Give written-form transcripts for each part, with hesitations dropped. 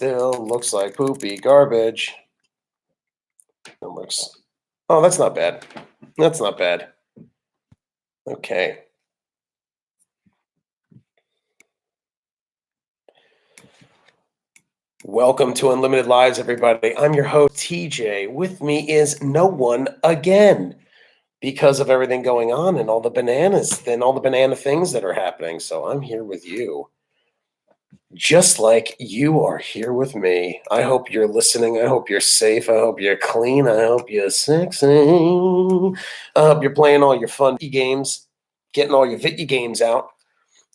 Still looks like poopy garbage. That looks. Oh, that's not bad. That's not bad. Okay. Welcome to Unlimited Lives, everybody. I'm your host, TJ. With me is no one again because of everything going on and all the bananas and all the banana things that are happening. So I'm here with you, just like you are here with me. I hope you're listening. I hope you're safe. I hope you're clean. I hope you're sexy. I hope you're playing all your fun games, getting all your video games out.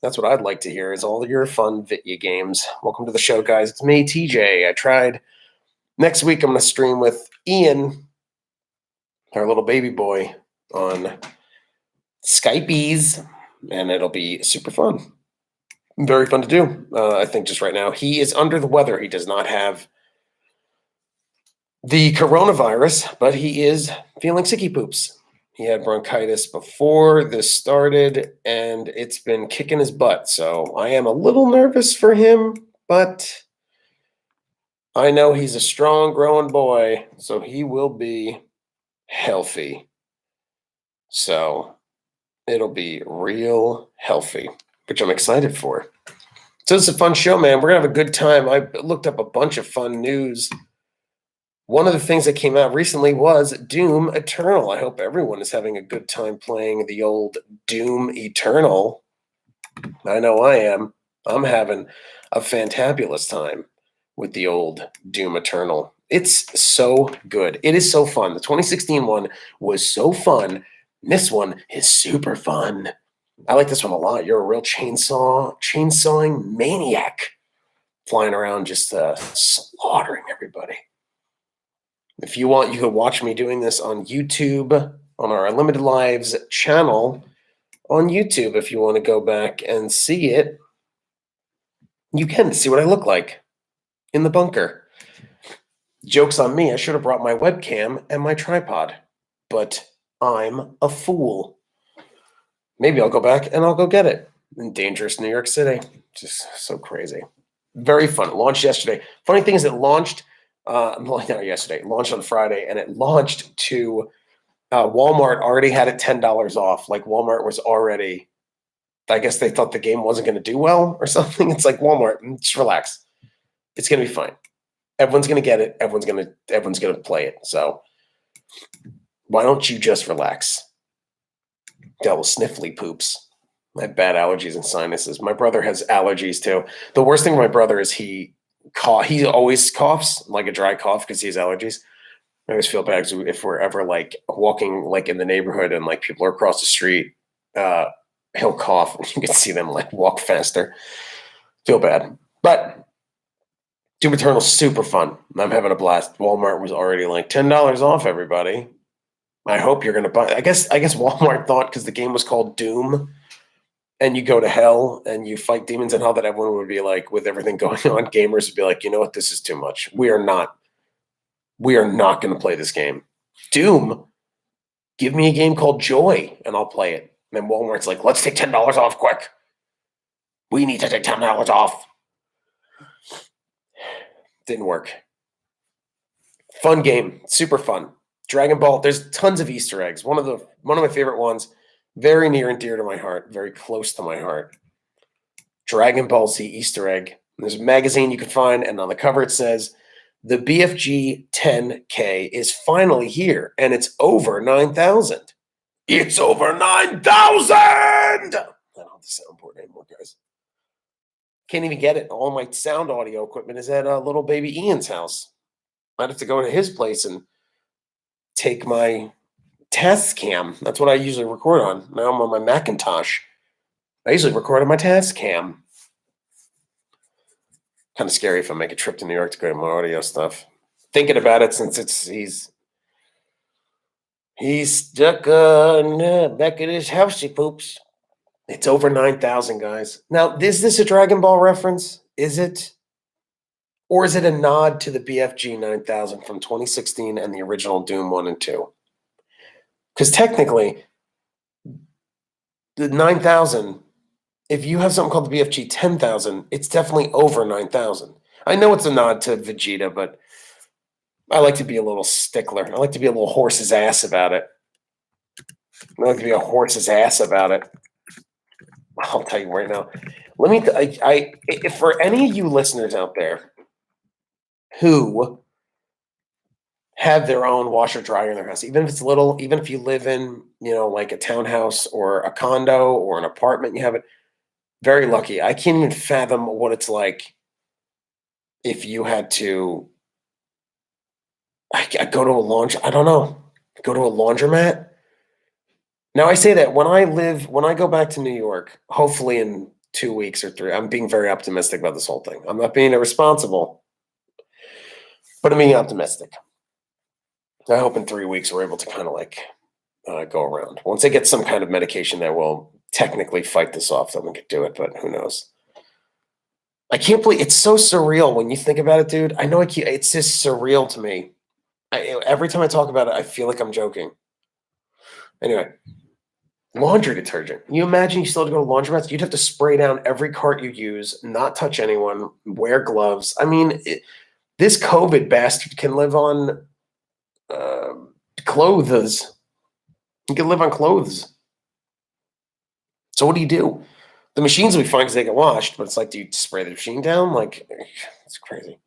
That's what I'd like to hear, is all your fun video games. Welcome to the show, guys. It's me, TJ. I tried. Next week, I'm going to stream with Ian, our little baby boy, on Skype's, and it'll be super fun. Very fun to do. I think just right now, he is under the weather. He does not have the coronavirus, but he is feeling sicky poops. He had bronchitis before this started, and it's been kicking his butt. So I am a little nervous for him, but I know he's a strong, growing boy, so he will be healthy. So it'll be real healthy, which I'm excited for. So it's a fun show, man. We're going to have a good time. I looked up a bunch of fun news. One of the things that came out recently was Doom Eternal. I hope everyone is having a good time playing the old Doom Eternal. I know I am. I'm having a fantabulous time with the old Doom Eternal. It's so good. It is so fun. The 2016 one was so fun. This one is super fun. I like this one a lot. You're a real chainsawing maniac, flying around just slaughtering everybody. If you want, you can watch me doing this on YouTube, on our Unlimited Lives channel on YouTube. If you want to go back and see it, you can see what I look like in the bunker. Joke's on me. I should have brought my webcam and my tripod, but I'm a fool. Maybe I'll go back and I'll go get it in dangerous New York City. Just so crazy. Very fun. It launched yesterday. Funny thing is, it launched not yesterday. It launched on Friday, and it launched to Walmart. Already had it $10 off. Like, Walmart was already, I guess they thought the game wasn't going to do well or something. It's like, Walmart, just relax. It's going to be fine. Everyone's going to get it. Everyone's going to play it. So why don't you just relax? Double sniffly poops. I have bad allergies and sinuses. My brother has allergies too. The worst thing with my brother is he always coughs, like a dry cough, because he has allergies. I always feel bad if we're ever like walking like in the neighborhood and like people are across the street, he'll cough and you can see them like walk faster. Feel bad. But Doom Eternal's super fun. I'm having a blast. Walmart was already like $10 off, everybody. I hope you're gonna buy. I guess Walmart thought, because the game was called Doom, and you go to hell and you fight demons in hell, that everyone would be like, with everything going on, gamers would be like, you know what, this is too much. We are not going to play this game. Doom, give me a game called Joy and I'll play it. And then Walmart's like, let's take $10 off quick. We need to take $10 off. Didn't work. Fun game, super fun. Dragon Ball, there's tons of Easter eggs. One of my favorite ones, very near and dear to my heart, very close to my heart. Dragon Ball Z Easter egg. There's a magazine you can find, and on the cover it says, the BFG 10K is finally here, and it's over 9,000. It's over 9,000! I don't have the soundboard anymore, guys. Can't even get it. All my sound audio equipment is at little baby Ian's house. Might have to go to his place and take my Tascam. That's what I usually record on. Now I'm on my Macintosh. I usually record on my Tascam. Kind of scary if I make a trip to New York to go to my audio stuff. Thinking about it, since he's stuck back at his house, he poops. It's over 9,000, guys. Now, is this a Dragon Ball reference? Is it? Or is it a nod to the BFG 9000 from 2016 and the original Doom 1 and 2? Because technically, the 9,000, if you have something called the BFG 10,000, it's definitely over 9,000. I know it's a nod to Vegeta, but I like to be a little stickler. I like to be a little horse's ass about it. I like to be a horse's ass about it. I'll tell you right now. Let me. If for any of you listeners out there who have their own washer dryer in their house, even if it's little, even if you live in, like a townhouse or a condo or an apartment, you have it. Very lucky. I can't even fathom what it's like if you had to I go to a laundry. I don't know. Go to a laundromat. Now I say that when I go back to New York, hopefully in 2 weeks or three, I'm being very optimistic about this whole thing. I'm not being irresponsible, but I'm being optimistic. I hope in 3 weeks we're able to kind of like go around. Once I get some kind of medication that will technically fight this off, then we could do it. But who knows? I can't believe it's so surreal when you think about it, dude. I know it's just surreal to me. Every time I talk about it, I feel like I'm joking. Anyway, laundry detergent. Can you imagine you still had to go to laundromats? You'd have to spray down every cart you use, not touch anyone, wear gloves. I mean, this COVID bastard can live on clothes. He can live on clothes. So what do you do? The machines will be fine because they get washed, but it's like, do you spray the machine down? Like, it's crazy.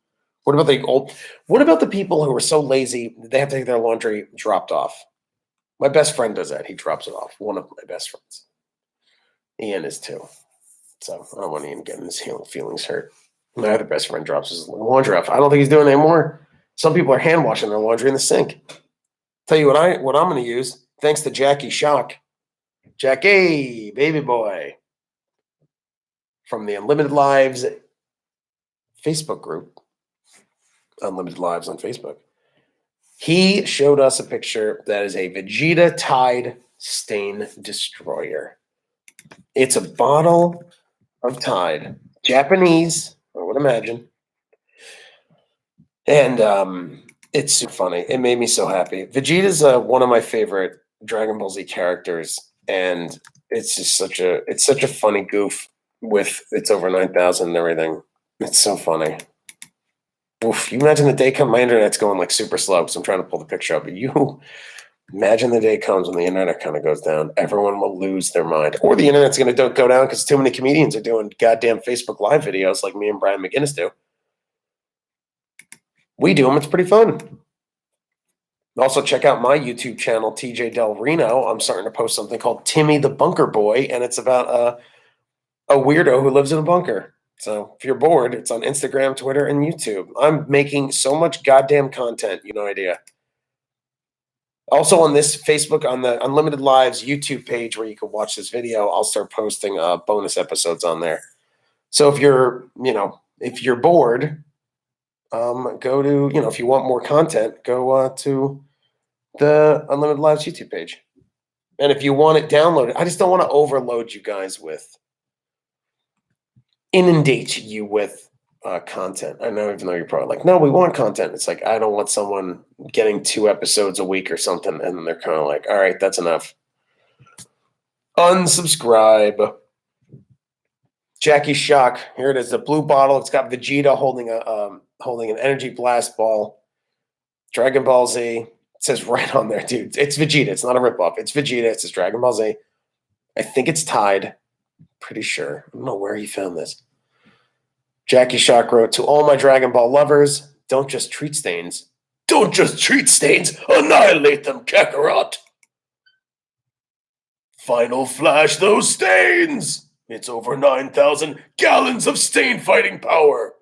What about the people who are so lazy that they have to take their laundry dropped off? My best friend does that. He drops it off. One of my best friends. Ian is too. So I don't want Ian getting his feelings hurt. My other best friend drops his laundry off. I don't think he's doing it anymore. Some people are hand washing their laundry in the sink. Tell you what I'm going to use. Thanks to Jackie Shock. Jackie, baby boy. From the Unlimited Lives Facebook group. Unlimited Lives on Facebook. He showed us a picture that is a Vegeta Tide Stain Destroyer. It's a bottle of Tide, Japanese, I would imagine, and it's super funny. It made me so happy. Vegeta's one of my favorite Dragon Ball Z characters, and it's just such a funny goof. With it's over 9,000 and everything. It's so funny. Oof, you imagine the day comes, my internet's going like super slow because I'm trying to pull the picture up. But you imagine the day comes when the internet kind of goes down. Everyone will lose their mind. Or the internet's going to go down because too many comedians are doing goddamn Facebook Live videos like me and Brian McGinnis do. We do them. It's pretty fun. Also, check out my YouTube channel, TJ Del Reno. I'm starting to post something called Timmy the Bunker Boy, and it's about a weirdo who lives in a bunker. So if you're bored, it's on Instagram, Twitter, and YouTube. I'm making so much goddamn content, you no idea. Also on this Facebook, on the Unlimited Lives YouTube page where you can watch this video, I'll start posting bonus episodes on there. So if you're bored, go to, if you want more content, go to the Unlimited Lives YouTube page. And if you want it downloaded, I just don't want to overload you guys inundate you with content. I know, even though you're probably like, no, we want content. It's like, I don't want someone getting 2 episodes a week or something, and they're kind of like, all right, that's enough. Unsubscribe. Jackie Shock. Here it is, the blue bottle. It's got Vegeta holding an energy blast ball. Dragon Ball Z. It says right on there, dude. It's Vegeta. It's not a ripoff. It's Vegeta. It says Dragon Ball Z. I think it's Tide. Pretty sure. I don't know where he found this. Jackie Shock wrote, to all my Dragon Ball lovers, don't just treat stains. Don't just treat stains. Annihilate them, Kakarot. Final flash those stains. It's over 9,000 gallons of stain fighting power.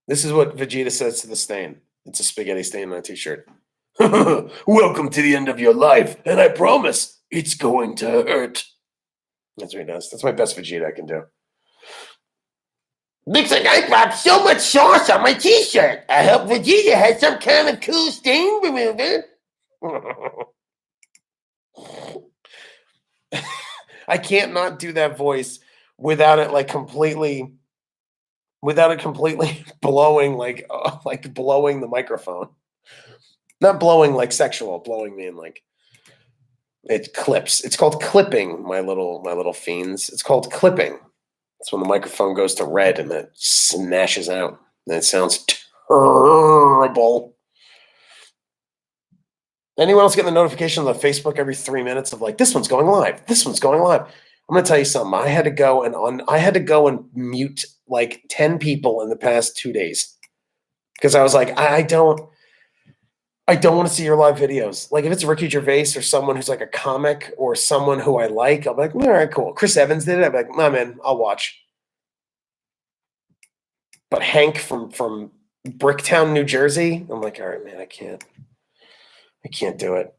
This is what Vegeta says to the stain. It's a spaghetti stain on a t-shirt. Welcome to the end of your life, and I promise it's going to hurt. That's what he does. That's my best Vegeta I can do. Looks like I dropped so much sauce on my t-shirt. I hope Vegeta has some kind of cool stain remover. I can't not do that voice without it completely blowing blowing the microphone. Not blowing like sexual, blowing me in like it clips. It's called clipping, my little fiends. It's called clipping. It's when the microphone goes to red and it smashes out. And it sounds terrible. Anyone else getting the notification on Facebook every 3 minutes of like, this one's going live. This one's going live. I'm gonna tell you something. I had to go and mute like 10 people in the past 2 days. Because I was like, I don't want to see your live videos. Like if it's Ricky Gervais or someone who's like a comic or someone who I like, I'll be like, all right, cool. Chris Evans did it. I'll be like, nah, man, I'll watch. But Hank from Bricktown, New Jersey, I'm like, all right, man, I can't do it.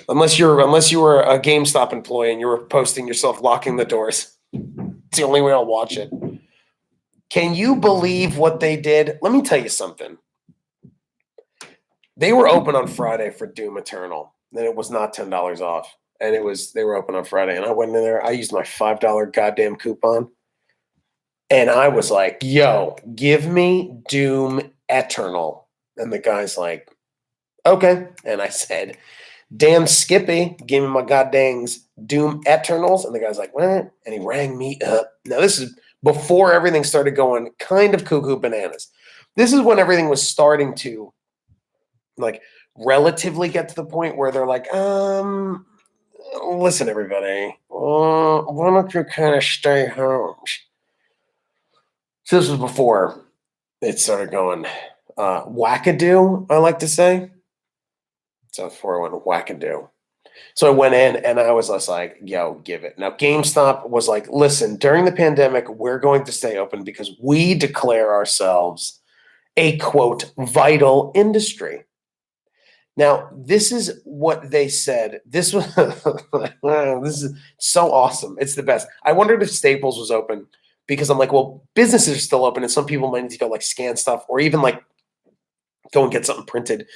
Unless you were a GameStop employee and you were posting yourself locking the doors. It's the only way I'll watch it. Can you believe what they did? Let me tell you something. They were open on Friday for Doom Eternal, and it was not $10 off. And they were open on Friday, and I went in there. I used my $5 goddamn coupon, and I was like, "Yo, give me Doom Eternal." And the guy's like, "Okay," and I said, "Damn Skippy, give me my goddangs Doom Eternals." And the guy's like, "What?" And he rang me up. Now this is before everything started going kind of cuckoo bananas. This is when everything was starting to like relatively get to the point where they're like, listen, everybody, why don't you kind of stay home? So this was before it started going wackadoo, I like to say. So before I went wackadoo. So I went in and I was just like, yo, give it. Now, GameStop was like, listen, during the pandemic, we're going to stay open because we declare ourselves a, quote, vital industry. Now, this is what they said. This was this is so awesome. It's the best. I wondered if Staples was open because I'm like, well, businesses are still open, and some people might need to go like scan stuff or even like go and get something printed,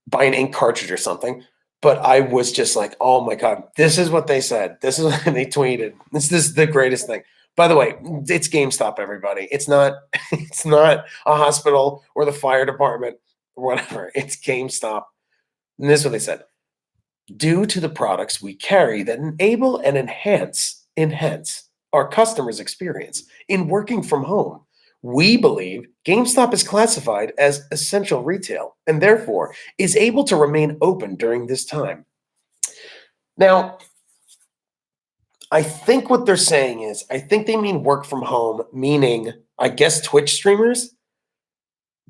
buy an ink cartridge or something. But I was just like, oh my God, this is what they said. This is what they tweeted. This is the greatest thing. By the way, it's GameStop, everybody. It's not a hospital or the fire department or whatever. It's GameStop. And this is what they said. Due to the products we carry that enable and enhance our customers' experience in working from home, we believe GameStop is classified as essential retail and therefore is able to remain open during this time. Now, I think what they're saying is, I think they mean work from home, meaning, I guess, Twitch streamers,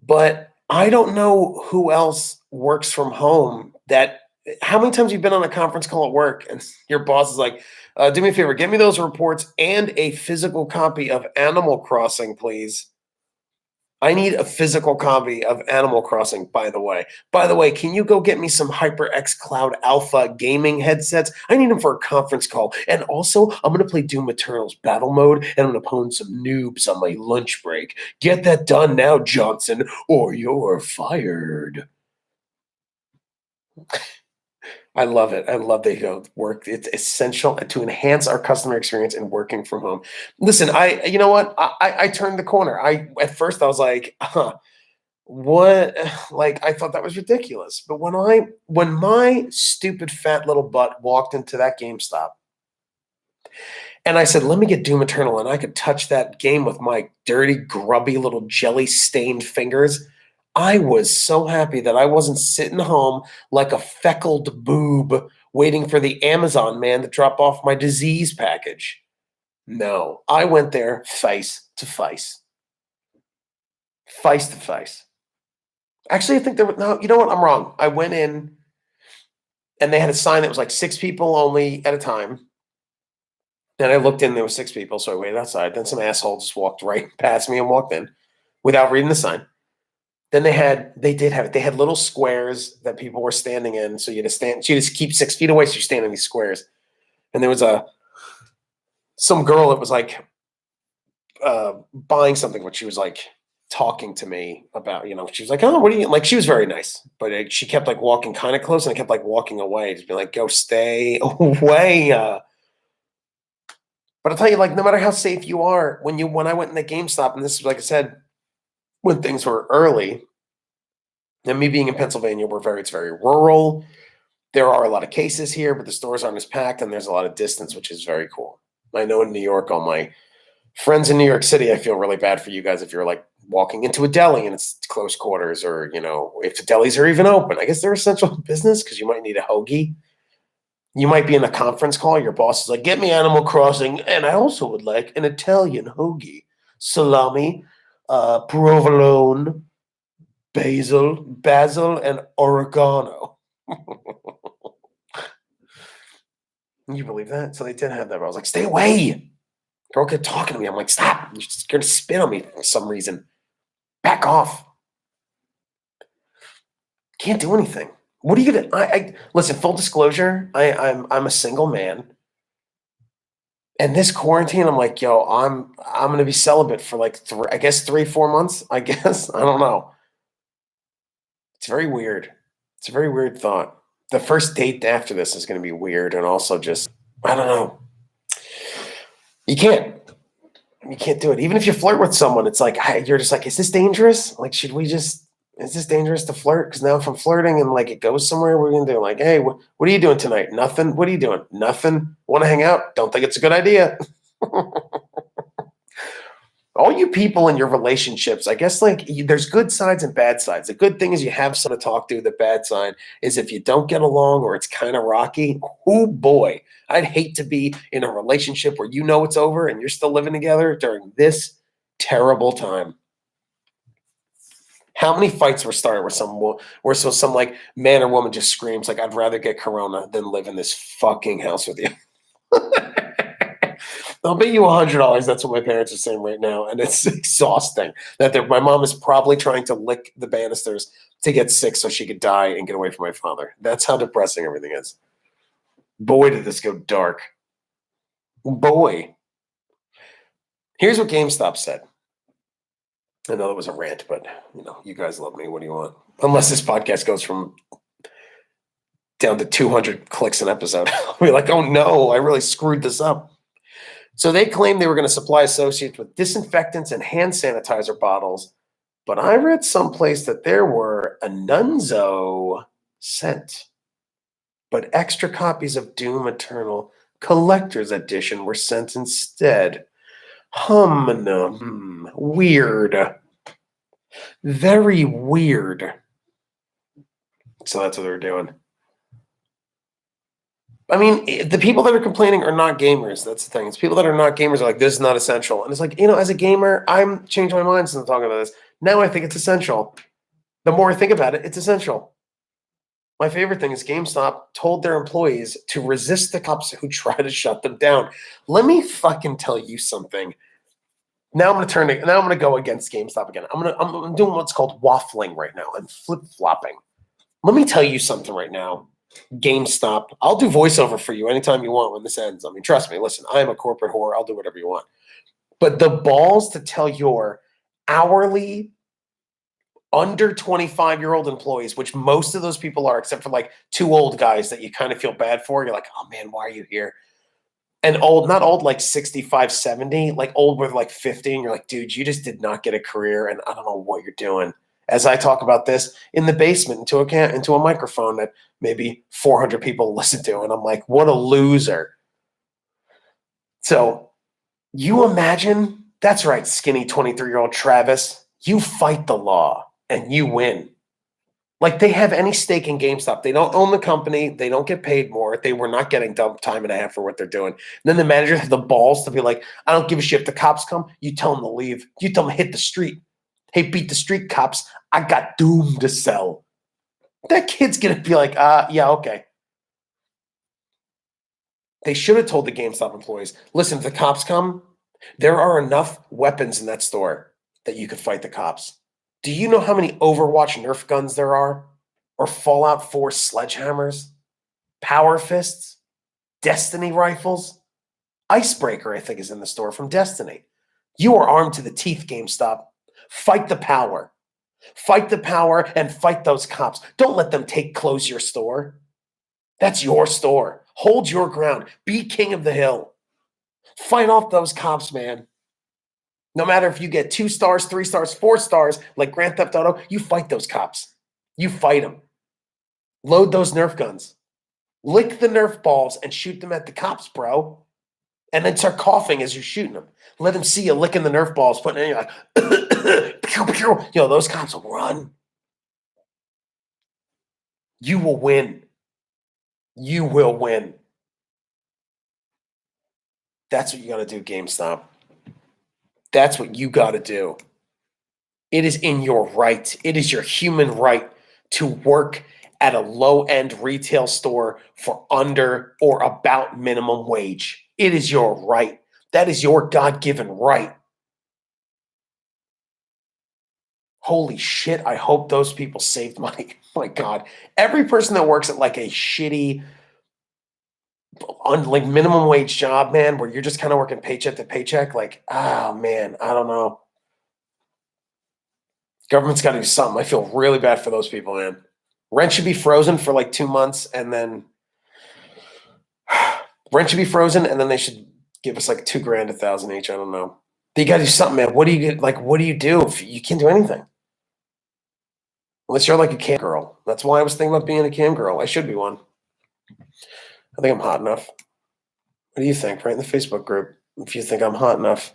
but I don't know who else works from home that. How many times you've been on a conference call at work and your boss is like, do me a favor, give me those reports and a physical copy of Animal Crossing, please. I need a physical copy of Animal Crossing, by the way. By the way, can you go get me some HyperX Cloud Alpha gaming headsets? I need them for a conference call. And also, I'm going to play Doom Eternal's battle mode, and I'm going to pwn some noobs on my lunch break. Get that done now, Johnson, or you're fired. I love it. I love that you go work. It's essential to enhance our customer experience in working from home. Listen, you know what? I turned the corner. At first I was like, what? Like I thought that was ridiculous. But when my stupid fat little butt walked into that GameStop and I said, let me get Doom Eternal, and I could touch that game with my dirty, grubby little jelly stained fingers. I was so happy that I wasn't sitting home like a feckled boob waiting for the Amazon man to drop off my disease package. No, I went there face to face. Face to face. Actually, I think no, you know what? I'm wrong. I went in and they had a sign that was like 6 people only at a time. And I looked in, there were 6 people, so I waited outside. Then some asshole just walked right past me and walked in without reading the sign. Then they had little squares that people were standing in. So you just keep 6 feet away. So you stand in these squares. And there was some girl that was like buying something, but she was like talking to me about, she was like, oh, what do you like? She was very nice, but she kept like walking kind of close and I kept like walking away. Just be like, go stay away. But I'll tell you, like, no matter how safe you are, when I went in the GameStop, and this is like I said, when things were early, and me being in Pennsylvania, it's very rural. There are a lot of cases here, but the stores aren't as packed, and there's a lot of distance, which is very cool. I know in New York, all my Friends in New York City, I feel really bad for you guys if you're like walking into a deli and it's close quarters, or if the delis are even open. I guess they're essential business because you might need a hoagie. You might be in a conference call. Your boss is like, "Get me Animal Crossing, and I also would like an Italian hoagie, salami, provolone, basil, and oregano." You believe that? So they did have that. But I was like, "Stay away! Girl kept talking to me." I'm like, "Stop! You're just gonna spit on me for some reason. Back off." Can't do anything. What are you gonna? I listen. Full disclosure, I'm a single man, and this quarantine, I'm like, yo, I'm gonna be celibate for like I guess 3-4 months. I guess I don't know. It's very weird. It's a very weird thought. The first date after this is gonna be weird, and also just I don't know. You can't. You can't do it. Even if you flirt with someone, it's like you're just like, is this dangerous? Like, should we just? Is this dangerous to flirt? Because now if I'm flirting and like it goes somewhere, we're gonna do like, hey, what are you doing tonight? Nothing. What are you doing? Nothing. Want to hang out? Don't think it's a good idea. All you people in your relationships, I guess, like there's good sides and bad sides. The good thing is you have someone to talk to. The bad side is if you don't get along or it's kind of rocky. Oh boy, I'd hate to be in a relationship where you know it's over and you're still living together during this terrible time. How many fights were started where some like man or woman just screams like, "I'd rather get corona than live in this fucking house with you." I'll bet you $100. That's what my parents are saying right now, and it's exhausting. My mom is probably trying to lick the banisters to get sick so she could die and get away from my father. That's how depressing everything is. Boy, did this go dark. Boy. Here's what GameStop said. I know it was a rant, but you guys love me. What do you want? Unless this podcast goes from down to 200 clicks an episode, I'll be like, oh no, I really screwed this up. So they claimed they were going to supply associates with disinfectants and hand sanitizer bottles, but I read someplace that there were a Nunzo sent, but extra copies of Doom Eternal Collector's Edition were sent instead. Weird. Very weird. So that's what they're doing. I mean, the people that are complaining are not gamers. That's the thing. It's people that are not gamers are like, this is not essential. And it's like, as a gamer, I'm changing my mind since I'm talking about this. Now I think it's essential. The more I think about it, it's essential. My favorite thing is GameStop told their employees to resist the cops who try to shut them down. Let me fucking tell you something. Now I'm going to go against GameStop again. I'm doing what's called waffling right now. I'm flip-flopping. Let me tell you something right now. GameStop. I'll do voiceover for you anytime you want when this ends. I mean, trust me. Listen, I'm a corporate whore. I'll do whatever you want. But the balls to tell your hourly under 25-year-old employees, which most of those people are, except for like two old guys that you kind of feel bad for. You're like, oh man, why are you here? And old, not old like 65, 70, like old with like 50. And you're like, dude, you just did not get a career. And I don't know what you're doing. As I talk about this in the basement into a microphone that maybe 400 people listen to. And I'm like, what a loser. So you imagine, that's right, skinny 23-year-old Travis, you fight the law and you win. Like they have any stake in GameStop. They don't own the company. They don't get paid more. They were not getting time and a half for what they're doing. And then the manager has the balls to be like, I don't give a shit. If the cops come, you tell them to leave. You tell them to hit the street. Hey, beat the street cops. I got Doom to sell. That kid's going to be like, yeah, okay. They should have told the GameStop employees, listen, if the cops come, there are enough weapons in that store that you could fight the cops. Do you know how many Overwatch Nerf guns there are? Or Fallout 4 sledgehammers? Power fists? Destiny rifles? Icebreaker, I think, is in the store from Destiny. You are armed to the teeth, GameStop. Fight the power. Fight the power and fight those cops. Don't let them close your store. That's your store. Hold your ground. Be king of the hill. Fight off those cops, man. No matter if you get 2 stars, 3 stars, 4 stars, like Grand Theft Auto, you fight those cops. You fight them. Load those Nerf guns. Lick the Nerf balls and shoot them at the cops, bro. And then start coughing as you're shooting them. Let them see you licking the Nerf balls, putting it in, you're like, pew, pew. Those cops will run. You will win. You will win. That's what you got to do, GameStop. That's what you got to do. It is in your right. It is your human right to work at a low-end retail store for under or about minimum wage. It is your right. That is your God-given right. Holy shit, I hope those people saved money. My God. Every person that works at like a shitty, like minimum wage job, man, where you're just kind of working paycheck to paycheck, like, oh man, I don't know. Government's got to do something. I feel really bad for those people, man. Rent should be frozen for like 2 months, and then rent should be frozen, and then they should give us like $2,000, 1,000 each. I don't know. You got to do something, man. What do you get? Like, what do you do if you can't do anything? Unless you're like a cam girl. That's why I was thinking about being a cam girl. I should be one. I think I'm hot enough. What do you think? Write in the Facebook group if you think I'm hot enough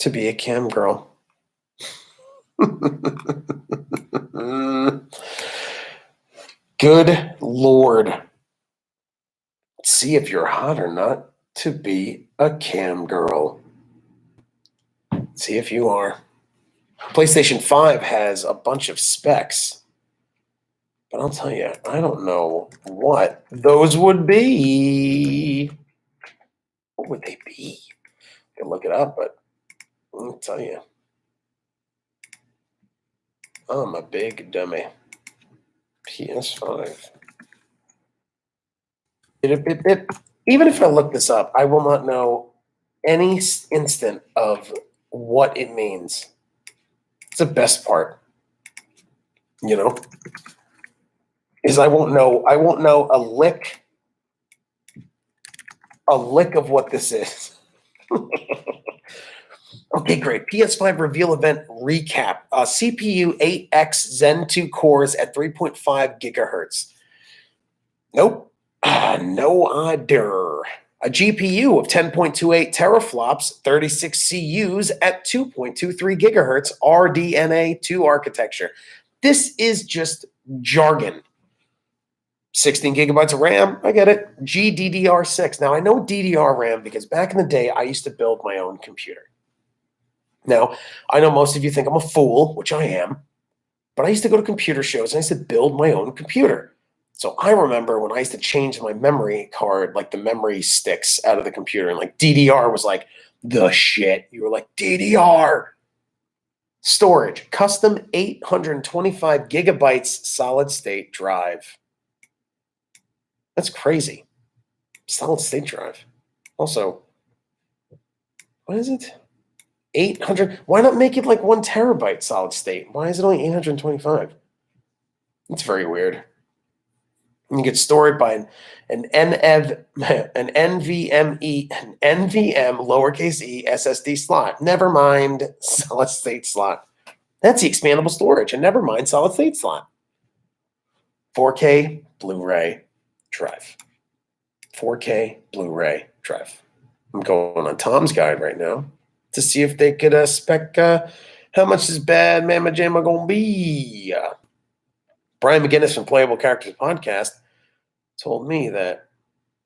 to be a cam girl. Good Lord. See if you're hot or not to be a cam girl. See if you are. PlayStation 5 has a bunch of specs, but I'll tell you, I don't know what those would be. What would they be? I can look it up, but I'll tell you. I'm a big dummy. PS5. Even if I look this up, I will not know any instant of what it means. It's the best part, is I won't know a lick of what this is. Okay, great. PS5 reveal event recap. CPU 8X Zen 2 cores at 3.5 gigahertz. Nope. No idea. A GPU of 10.28 teraflops, 36 CUs at 2.23 gigahertz RDNA2 architecture. This is just jargon. 16 gigabytes of RAM, I get it. GDDR6. Now, I know DDR RAM because back in the day, I used to build my own computer. Now, I know most of you think I'm a fool, which I am, but I used to go to computer shows and I used to build my own computer. So I remember when I used to change my memory card, like the memory sticks out of the computer, and like DDR was like the shit. You were like, DDR. Storage, custom 825 gigabytes solid state drive. That's crazy. Solid state drive. Also, what is it? 800. Why not make it like 1 terabyte solid state? Why is it only 825? It's very weird. And you get stored by an NVMe, an NVM lowercase e SSD slot. Never mind solid state slot. That's the expandable storage, and never mind solid state slot. 4K Blu-ray drive. 4K Blu-ray drive. I'm going on Tom's Guide right now to see if they could spec how much is bad Mamma Jamma gonna be. Brian McGinnis from Playable Characters Podcast told me that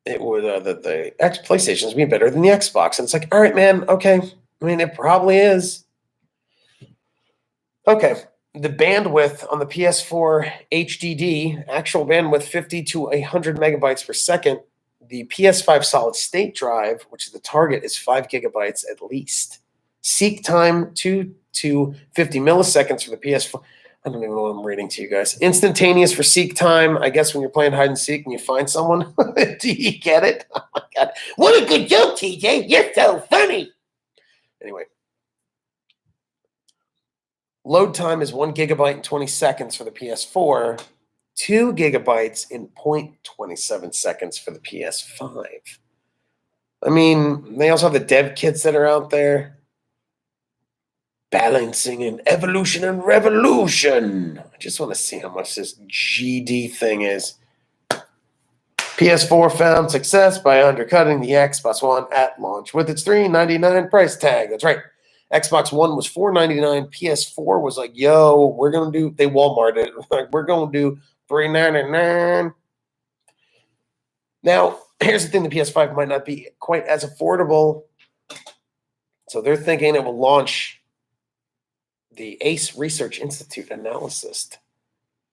it would that the PlayStation is being better than the Xbox, and it's like, all right, man, okay. I mean, it probably is. Okay, the bandwidth on the PS4 HDD, actual bandwidth 50 to 100 megabytes per second. The PS5 solid state drive, which is the target, is 5 gigabytes at least. Seek time 2 to 50 milliseconds for the PS4. I don't even know what I'm reading to you guys. Instantaneous for seek time. I guess when you're playing hide and seek and you find someone. Do you get it? Oh my God. What a good joke, TJ. You're so funny. Anyway. Load time is 1 gigabyte in 20 seconds for the PS4. 2 gigabytes in 0.27 seconds for the PS5. I mean, they also have the dev kits that are out there. Balancing in evolution and revolution. I just want to see how much this GD thing is. PS4 found success by undercutting the Xbox One at launch with its $399 price tag. That's right. Xbox One was $499. PS4 was like, yo, we're going to do, they Walmart it. Like, we're going to do $399. Now, here's the thing, the PS5 might not be quite as affordable. So they're thinking it will launch. The Ace Research Institute analysis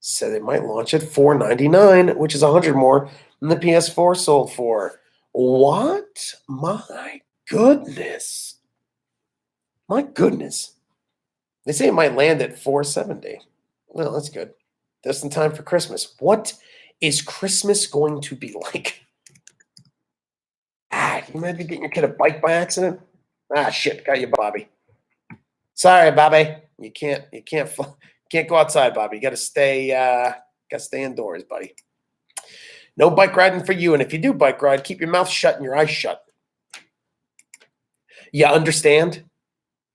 said it might launch at $499, which is $100 more than the PS4 sold for. What? My goodness. My goodness. They say it might land at $470. Well, that's good. Just in time for Christmas. What is Christmas going to be like? You might be getting your kid a bike by accident. Shit, got you, Bobby. Sorry, Bobby. You can't go outside, Bobby. You gotta stay indoors, buddy. No bike riding for you. And if you do bike ride, keep your mouth shut and your eyes shut. You understand?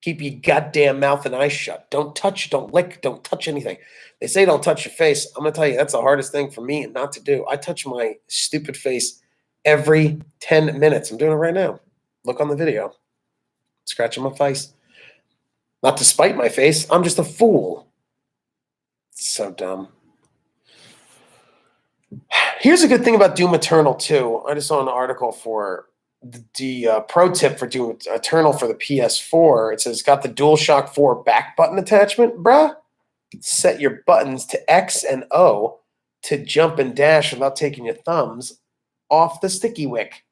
Keep your goddamn mouth and eyes shut. Don't touch, don't lick, don't touch anything. They say don't touch your face. I'm gonna tell you, that's the hardest thing for me not to do. I touch my stupid face every 10 minutes. I'm doing it right now. Look on the video. Scratching my face. Not to spite my face. I'm just a fool. So dumb. Here's a good thing about Doom Eternal 2. I just saw an article for the pro tip for Doom Eternal for the PS4. It says it's got the DualShock 4 back button attachment, bruh. Set your buttons to X and O to jump and dash without taking your thumbs off the sticky wick.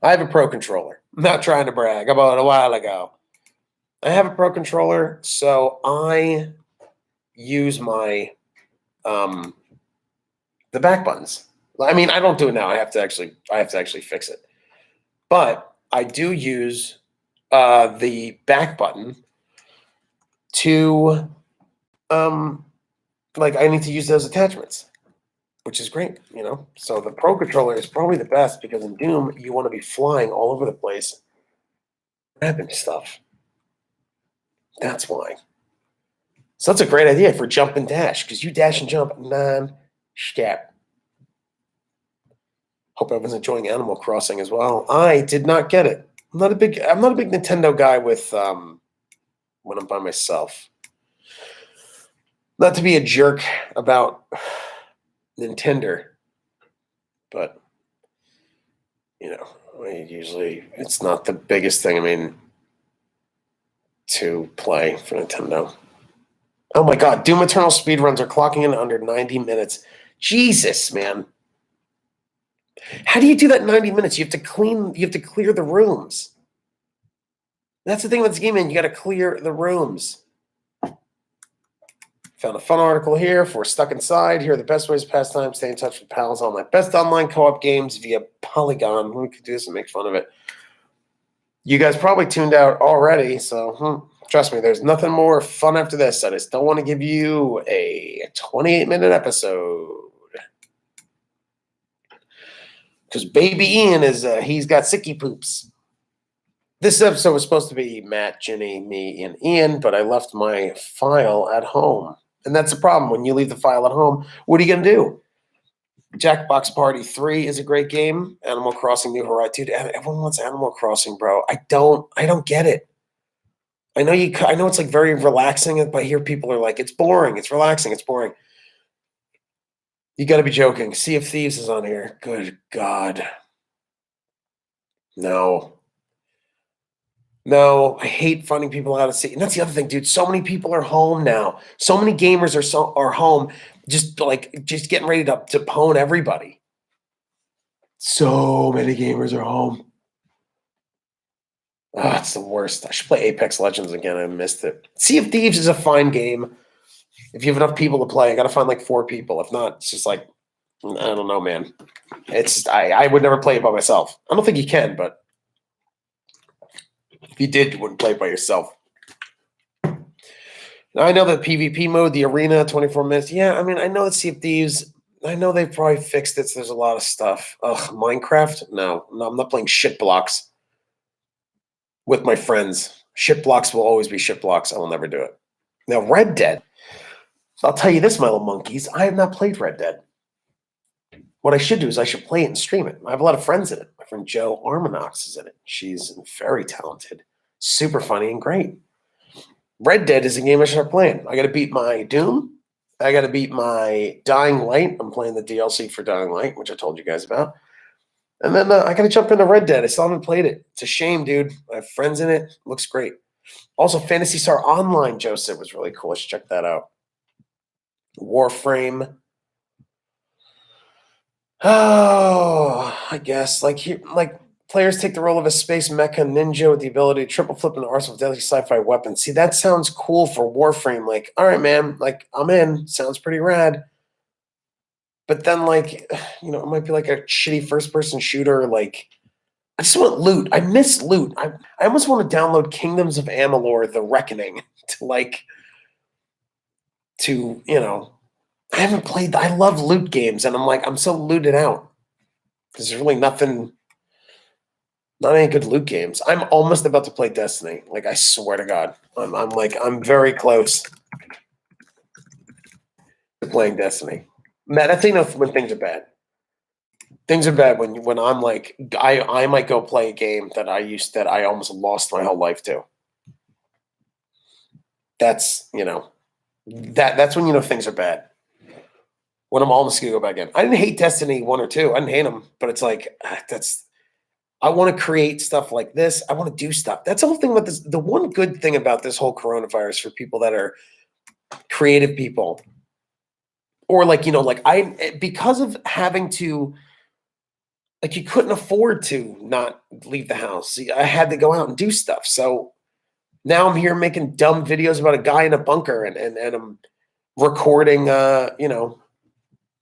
I have a pro controller. I'm not trying to brag. I bought it a while ago. I have a pro controller, so I use my the back buttons. I mean, I don't do it now. I have to actually fix it. But I do use the back button to like I need to use those attachments, which is great, you know. So the pro controller is probably the best because in Doom you want to be flying all over the place, grabbing stuff. That's why. So that's a great idea for jump and dash because you dash and jump non-stop. Hope everyone's enjoying Animal Crossing as well. I did not get it. I'm not a big Nintendo guy with when I'm by myself. Not to be a jerk about Nintendo, but you know, usually it's not the biggest thing. I mean, to play for Nintendo. Oh my God, Doom Eternal speedruns are clocking in under 90 minutes. Jesus, man. How do you do that in 90 minutes? You have to clear the rooms. That's the thing with this game, man. You got to clear the rooms. Found a fun article here for Stuck Inside. Here are the best ways to pass time, stay in touch with pals online. Best online co-op games via Polygon. We could do this and make fun of it. You guys probably tuned out already, so trust me, there's nothing more fun after this. I just don't want to give you a 28-minute episode. Because baby Ian he's got sicky poops. This episode was supposed to be Matt, Ginny, me, and Ian, but I left my file at home. And that's the problem. When you leave the file at home, what are you going to do? Jackbox Party 3 is a great game. Animal Crossing New Horizons. Dude, everyone wants Animal Crossing, bro. I don't get it. I know it's like very relaxing, but I hear people are like, it's boring, it's relaxing, it's boring. You got to be joking. Sea of Thieves is on here. Good God. No, I hate finding people out of sea. And that's the other thing, dude. So many people are home now. So many gamers are home, just getting ready to pwn everybody. So many gamers are home. Oh, it's the worst. I should play Apex Legends again. I missed it. Sea of Thieves is a fine game. If you have enough people to play, I got to find like 4 people. If not, it's just like, I don't know, man. It's I would never play it by myself. I don't think you can, but if you did, you wouldn't play it by yourself. Now, I know the PvP mode, the arena, 24 minutes. Yeah, I mean, I know that Sea of Thieves, I know they've probably fixed it, so there's a lot of stuff. Ugh, Minecraft? No, I'm not playing shit blocks with my friends. Shit blocks will always be shit blocks. I will never do it. Now, Red Dead. So I'll tell you this, my little monkeys. I have not played Red Dead. What I should do is I should play it and stream it. I have a lot of friends in it. My friend Joe Armanox is in it. She's very talented, super funny, and great. Red Dead is a game I should start playing. I got to beat my Doom. I got to beat my Dying Light. I'm playing the DLC for Dying Light, which I told you guys about. And then I got to jump into Red Dead. I still haven't played it. It's a shame, dude. I have friends in it. Looks great. Also, Phantasy Star Online, Joe said, was really cool. I should check that out. Warframe. Oh, I guess like players take the role of a space mecha ninja with the ability to triple flip an arsenal of deadly sci-fi weapons. See, that sounds cool for Warframe. Like, all right, man, like I'm in. Sounds pretty rad. But then, like, it might be like a shitty first-person shooter. Like, I just want loot. I miss loot. I almost want to download Kingdoms of Amalur: The Reckoning to I haven't played. I love loot games, and I'm so looted out because there's really nothing. Not any good loot games. I'm almost about to play Destiny. Like, I swear to God, I'm very close to playing Destiny. Matt, that's enough when things are bad. Things are bad when I'm like I might go play a game that I almost lost my whole life to. That's that's when things are bad. When I'm almost gonna go back in. I didn't hate Destiny 1 or 2. I didn't hate them, but it's like I want to create stuff like this. I want to do stuff. That's the whole thing about this. The one good thing about this whole coronavirus for people that are creative people, or because of having to, like, you couldn't afford to not leave the house. I had to go out and do stuff. So now I'm here making dumb videos about a guy in a bunker, and I'm recording.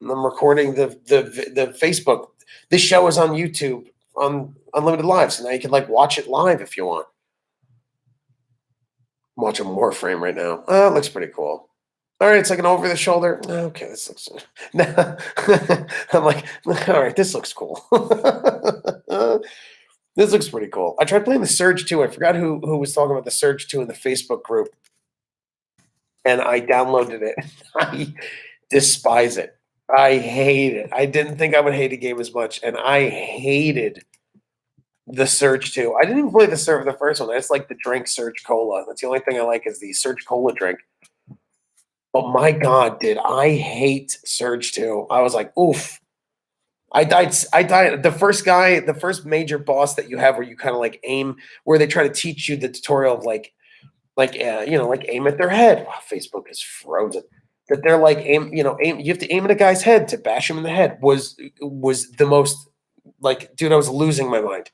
I'm recording the Facebook. This show is on YouTube on Unlimited Live, so now you can watch it live if you want. I'm watching Warframe right now. Oh, it looks pretty cool. All right, it's like an over the shoulder. Okay, this looks. I'm like, all right, this looks cool. This looks pretty cool. I tried playing the Surge 2. I forgot who was talking about the Surge 2 in the Facebook group, and I downloaded it. I despise it. I hate it. I didn't think I would hate a game as much, and I hated the Surge 2. I didn't even play the first one. I just like the drink Surge Cola. That's the only thing I like is the Surge Cola drink. But my God, did I hate Surge 2. I was like, oof. I died. The first major boss that you have where you kind of aim, where they try to teach you the tutorial of aim at their head. Wow, Facebook is frozen. That they're aim. You have to aim at a guy's head to bash him in the head. Was the most dude, I was losing my mind.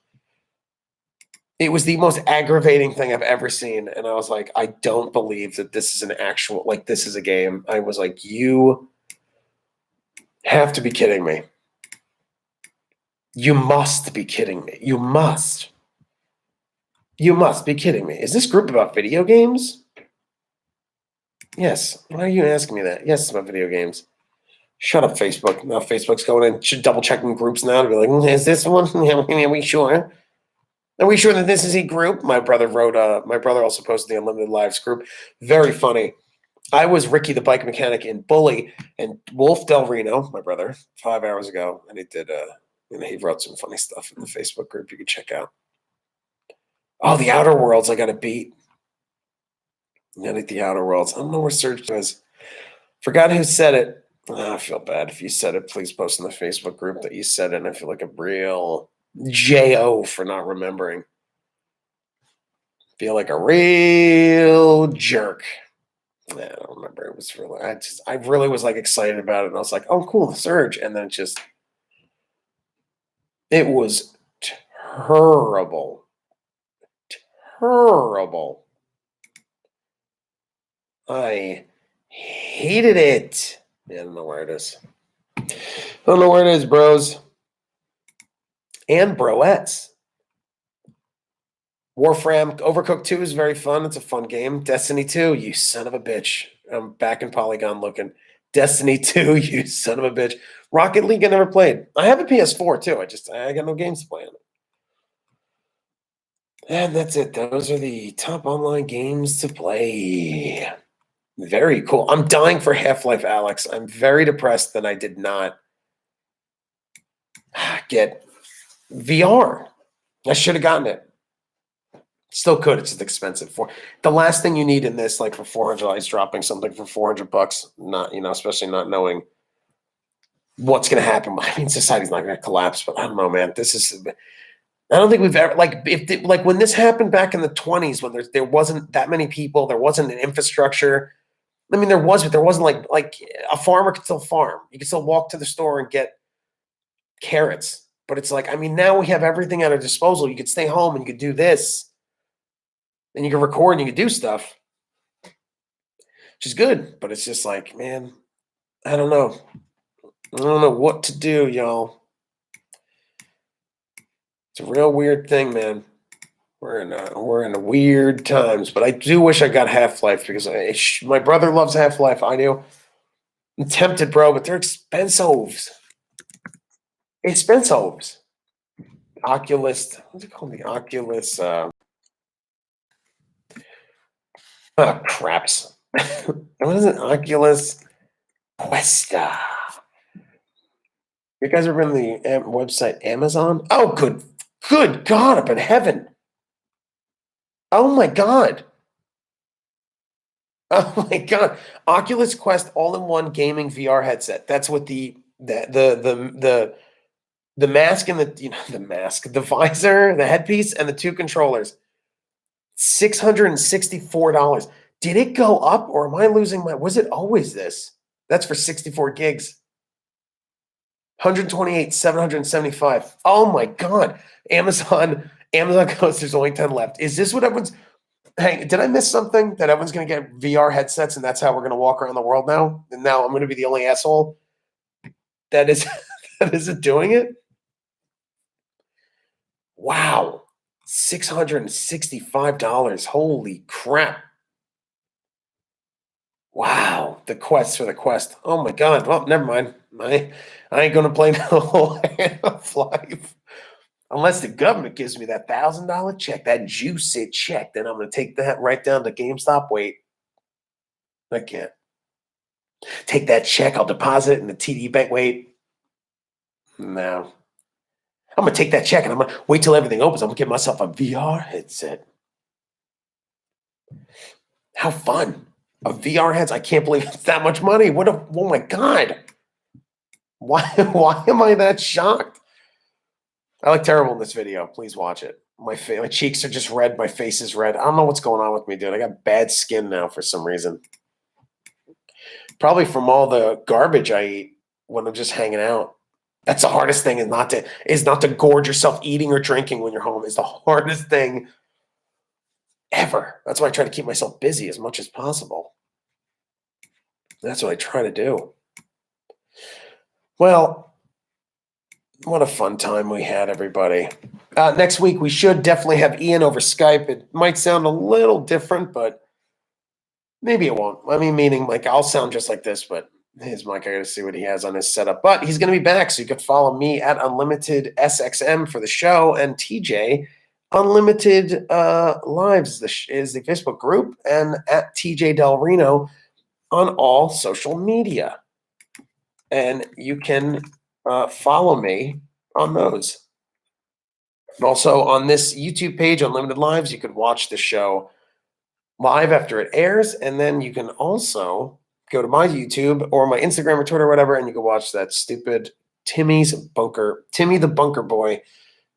It was the most aggravating thing I've ever seen, and I was like, I don't believe that this is an actual this is a game. I was like, you have to be kidding me. You must be kidding me. You must. You must be kidding me. Is this group about video games? Yes. Why are you asking me that? Yes, it's about video games. Shut up, Facebook. Now Facebook's going in, double checking groups now to be like, is this one? Are we sure? Are we sure that this is a group? My brother also posted the Unlimited Lives group. Very funny. I was Ricky the bike mechanic in Bully, and Wolf Del Reno, my brother, 5 hours ago, and he did he wrote some funny stuff in the Facebook group you can check out. Oh, the Outer Worlds I gotta beat. I gotta beat the Outer Worlds. I don't know where Surge is. Forgot who said it. Oh, I feel bad. If you said it, please post in the Facebook group that you said it. And I feel like a real J.O. for not remembering. Feel like a real jerk. I don't remember. It was really, I really was excited about it. And I was like, oh, cool, the Surge. And then it was terrible. Terrible. I hated it. I don't know where it is. I don't know where it is, bros. And broettes. Warframe Overcooked 2 is very fun. It's a fun game. Destiny 2, you son of a bitch. I'm back in Polygon looking. Destiny 2, you son of a bitch. Rocket League I never played. I have a PS4 too. I got no games to play on it. And that's it. Those are the top online games to play. Very cool. I'm dying for Half-Life Alex. I'm very depressed that I did not get VR. I should have gotten it. Still could. It's just expensive. For the last thing you need in this, like for 400, dropping something for $400. Not especially not knowing what's going to happen. I mean, society's not going to collapse, but I don't know, man. This is. I don't think we've ever like when this happened back in the 20s when there wasn't that many people, there wasn't an infrastructure. I mean, there was, but there wasn't like a farmer could still farm. You could still walk to the store and get carrots. But it's like, I mean, now we have everything at our disposal. You could stay home and you could do this, and you can record and you can do stuff, which is good. But it's just like, man, I don't know. I don't know what to do, y'all. It's a real weird thing, man. We're in a weird times, but I do wish I got Half-Life because my brother loves Half-Life. I do. I'm tempted, bro, but they're expensive. Expensive. Oculus. What's it called? The Oculus. Craps. What is it? Oculus Questa. You guys ever been to the website Amazon? Oh, good God up in heaven. Oh my God. Oh my God. Oculus Quest all-in-one gaming VR headset. That's what the mask and the visor, the headpiece, and the two controllers. $664. Did it go up or am I losing was it always this? That's for 64 gigs. 128, 775. Oh my God. Amazon goes, there's only 10 left. Is this what everyone's hey, did I miss something that everyone's gonna get VR headsets and that's how we're gonna walk around the world now? And now I'm gonna be the only asshole that is that isn't doing it? Wow. $665. Holy crap. Wow. The quest for the quest. Oh my God. Well, never mind. I ain't gonna play no Half-Life. Unless the government gives me that $1,000 check, that juicy check, then I'm gonna take that right down to Gamestop. Wait. I can't. Take that check, I'll deposit it in the TD bank. Wait. No. I'm gonna take that check and I'm gonna wait till everything opens. I'm gonna get myself a VR headset. How fun. A VR headset. I can't believe it's that much money. Oh my God. Why am I that shocked? I look terrible in this video. Please watch it. My cheeks are just red. My face is red. I don't know what's going on with me, dude. I got bad skin now for some reason. Probably from all the garbage I eat when I'm just hanging out. That's the hardest thing is not to gorge yourself eating or drinking when you're home. Is the hardest thing ever. That's why I try to keep myself busy as much as possible. That's what I try to do. Well, what a fun time we had, everybody. Next week, we should definitely have Ian over Skype. It might sound a little different, but maybe it won't. I mean, meaning like I'll sound just like this, but his mic, I got to see what he has on his setup. But he's going to be back, so you can follow me at Unlimited SXM for the show, and TJ Unlimited Lives is the Facebook group, and at TJ Del Reno on all social media. And you can follow me on those. And also on this YouTube page, Unlimited Lives, you could watch the show live after it airs. And then you can also go to my YouTube or my Instagram or Twitter or whatever, and you can watch that stupid Timmy the Bunker Boy.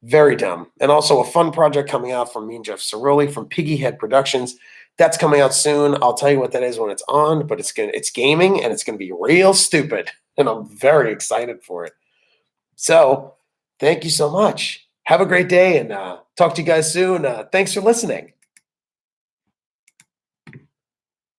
Very dumb. And also a fun project coming out from me and Jeff Cerulli from Piggyhead Productions. That's coming out soon. I'll tell you what that is when it's on, but it's gaming and it's gonna be real stupid. And I'm very excited for it. So thank you so much. Have a great day and talk to you guys soon. Thanks for listening.